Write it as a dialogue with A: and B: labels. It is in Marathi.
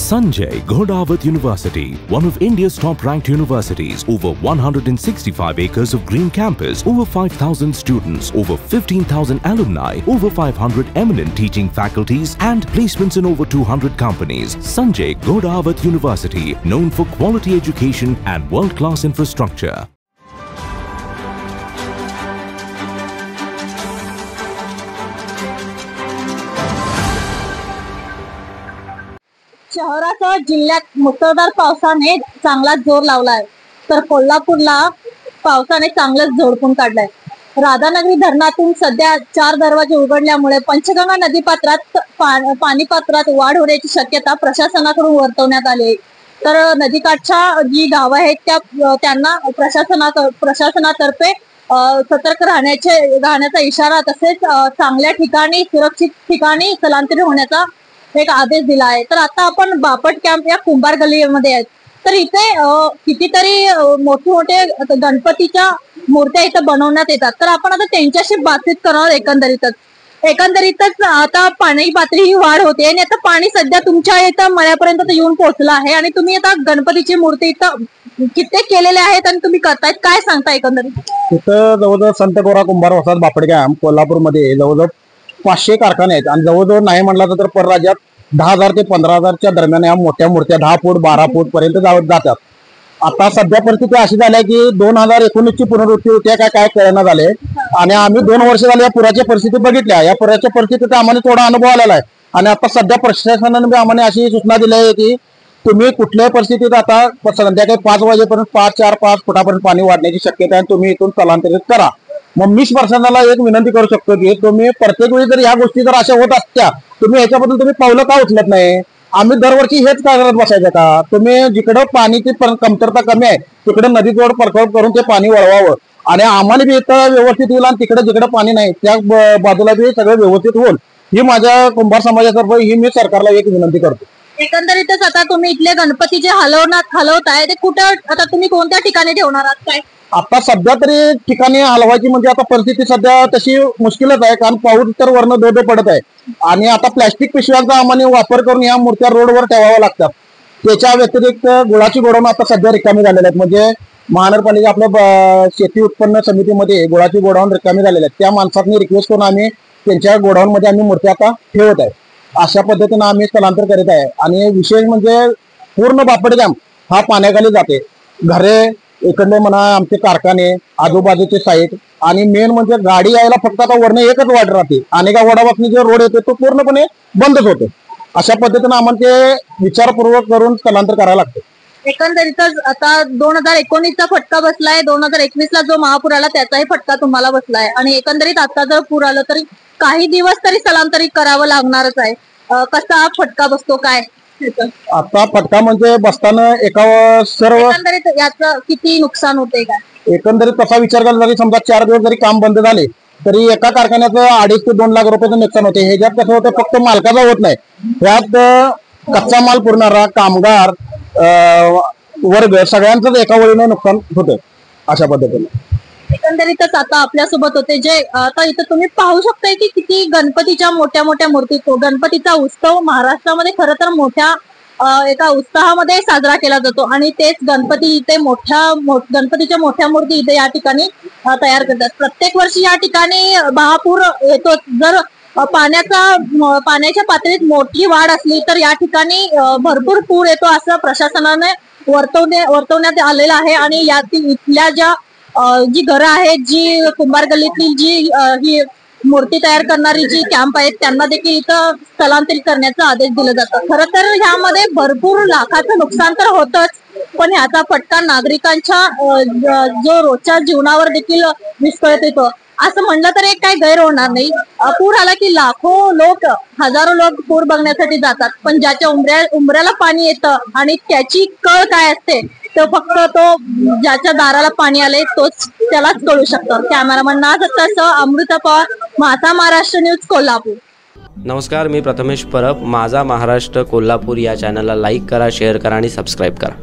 A: Sanjay Ghodawat University, one of India's top-ranked universities, over 165 acres of green campus, over 5,000 students, over 15,000 alumni, over 500 eminent teaching faculties and placements in over 200 companies. Sanjay Ghodawat University, known for quality education and world-class infrastructure.
B: शहरासह जिल्ह्यात मुसळधार पावसाने चांगला जोर लावलाय, तर कोल्हापूरला पावसाने चांगलंच झोडपून काढलंय. राधानगरी धरणातून सध्या 4 दरवाजे उघडल्यामुळे पंचगंगा नदीपात्रात पाणी पात्रात वाढ होण्याची शक्यता प्रशासनाकडून वर्तवण्यात आली आहे. तर नदीकाठच्या जी गावं आहेत त्यांना प्रशासनातर्फे सतर्क राहण्याचा इशारा, तसेच चांगल्या ठिकाणी सुरक्षित ठिकाणी स्थलांतरित होण्याचा एक आदेश दिला आहे. तर आता आपण बापट कॅम्प या कुंभार गल्लीमध्ये आहेत. तर इथे कितीतरी मोठे गणपतीच्या मूर्त्या इथे बनवण्यात येतात. तर आपण आता त्यांच्याशी बातचीत करणार. एकंदरीतच आता पाणी पातळी ही वाढ होते आणि आता पाणी सध्या तुमच्या इथं मळ्यापर्यंत येऊन पोहोचलं आहे आणि तुम्ही आता गणपतीची मूर्ती इथं कित्येक केलेले आहेत आणि तुम्ही करतायत, काय सांगता एकंदरीत?
C: इथं जवळजवळ संत गोरा कुंभार वसाहत बापट कॅम्प कोल्हापूरमध्ये जवळजवळ 500 कारखाने आहेत आणि जवळजवळ नाही म्हटलं तर परराज्यात 10,000 ते 15,000च्या दरम्यान या मोठ्या मूर्त्या 10 फूट 12 फूट पर्यंत जातात. आता सध्या परिस्थिती अशी झाली आहे की 2019ची पुनर्वृत्ती होती काय कळना झाले आणि आम्ही 2 वर्ष झाले या पुराच्या परिस्थिती बघितल्या. या पुराच्या परिस्थितीत आम्हाला थोडा अनुभव आलेला आहे आणि आता सध्या प्रशासनाने आम्हाला अशी सूचना दिली आहे की तुम्ही कुठल्याही परिस्थितीत आता संध्याकाळी 5 वाजेपर्यंत 4-5 फुटापर्यंत पाणी वाढण्याची शक्यता आहे, तुम्ही इथून स्थलांतरित करा. मग मी प्रशासनाला एक विनंती करू शकतो की तुम्ही प्रत्येक वेळी जर ह्या गोष्टी जर अशा होत असत्या, तुम्ही ह्याच्याबद्दल तुम्ही पावलं का उचलत नाही? आम्ही दरवर्षी हेच काय करत बसायचं का? तुम्ही जिकडं पाणीची कमतरता कमी आहे तिकडे नदीजोड परखड करून ते पाणी वळवावं आणि आम्हाला बी इथं व्यवस्थित होईल आणि तिकडे जिकडे पाणी नाही त्या बाजूला बी सगळं व्यवस्थित होईल, ही माझ्या कुंभार समाजातर्फे ही मी सरकारला एक विनंती करतो.
B: एकंदरीतच आता तुम्ही इथले गणपती जे हलवताय ते कुठं, आता तुम्ही कोणत्या ठिकाणी ठेवणार आहात काय?
C: आता सध्या तरी ठिकाणी हलवायची म्हणजे आता परिस्थिती सध्या तशी मुश्किलच आहे, कारण पाऊस तर वरनं धो पडत आहे आणि आता प्लॅस्टिक पिशव्यांचा आम्हाला वापर करून या मूर्त्या रोडवर ठेवाव्या लागतात. त्याच्या व्यतिरिक्त गुळाची गोडाऊन आता सध्या रिकामी झालेले आहेत. म्हणजे महानगरपालिका आपल्या शेती उत्पन्न समितीमध्ये गुळाची गोडाऊन रिकामी झालेले आहेत. त्या माणसांनी रिक्वेस्ट करून आम्ही त्यांच्या गोडाऊन मध्ये आम्ही मूर्त्या आता ठेवत आहे. अशा पद्धतीनं आम्ही स्थलांतर करीत आहे आणि विशेष म्हणजे पूर्ण बापट कॅम्प हा पाण्याखाली जाते. घरे इकडले म्हणा, आमचे कारखाने, आजूबाजूचे साईट आणि मेन म्हणजे गाडी यायला फक्त आता वरनं एकच वाट राहते आणि का वडापासून जे रोड येते तो पूर्णपणे बंदच होतो. अशा पद्धतीनं आम्हाला ते विचारपूर्वक करून स्थलांतर करायला लागते.
B: एकंदरीतच आता 2019चा फटका बसलाय, 2021ला जो महापूर आला त्याचाही फटका तुम्हाला बसलाय आणि एकंदरीत आता जर पूर आलं तरी काही दिवस तरी स्थलांतरित करावं लागणारच आहे. कसा फटका बसतो काय?
C: आता फटका म्हणजे बसताना एका सर्व
B: एकंदरीत याचं किती नुकसान होते काय?
C: एकंदरीत तसा विचार केला जरी समजा 4 दिवस जरी काम बंद झाले तरी एका कारखान्याचं 2.5 ते 2 लाख रुपयाचं नुकसान होते. ह्याच्यात कसं होतं, फक्त मालकाचा होत नाही, ह्यात कच्चा माल पुरणारा कामगार वर्ग सगळ्यांचंच एका वेळेनं नुकसान होतं. अशा पद्धतीने
B: एकंदरीतच आता आपल्यासोबत होते जे आता इथं तुम्ही पाहू शकताय की किती गणपतीच्या मोठ्या मूर्ती. गणपतीचा उत्सव महाराष्ट्रामध्ये खरं तर मोठ्या एका उत्साहामध्ये साजरा केला जातो आणि तेच गणपती इथे गणपतीच्या मोठ्या मूर्ती इथे या ठिकाणी तयार करतात. प्रत्येक वर्षी या ठिकाणी महापूर येतो. जर पाण्याच्या पातळीत मोठी वाढ असली तर या ठिकाणी भरपूर पूर येतो असं प्रशासनाने वर्तवण्यात आलेलं आहे आणि इथल्या ज्या जी घरं आहेत, जी कुंभार गल्लीतील जी ही मूर्ती तयार करणारी जी कॅम्प आहेत त्यांना देखील इथं स्थलांतरित करण्याचा आदेश दिला जातो. खरं तर ह्यामध्ये भरपूर लाखाचं नुकसान तर होतच, पण ह्याचा फटका नागरिकांच्या जो रोजच्या जीवनावर देखील विस्कळत येतो. असं म्हणलं तर एक काही गैर होणार नाही. पूर आला की हजारो लोक पूर बघण्यासाठी जातात, पण ज्याच्या उंबऱ्याला पाणी येतं आणि त्याची कळ काय असते तो फक्त ज्याच्या दाराला पाणी आले तोच त्यालाच कळू शकतो. कॅमेरामन नाथ अमृता पवार, माझा महाराष्ट्र न्यूज, कोल्हापूर.
D: नमस्कार, मी प्रथमेश परब. माझा महाराष्ट्र कोल्हापूर या चॅनलला लाईक करा, शेअर करा आणि सबस्क्राईब करा.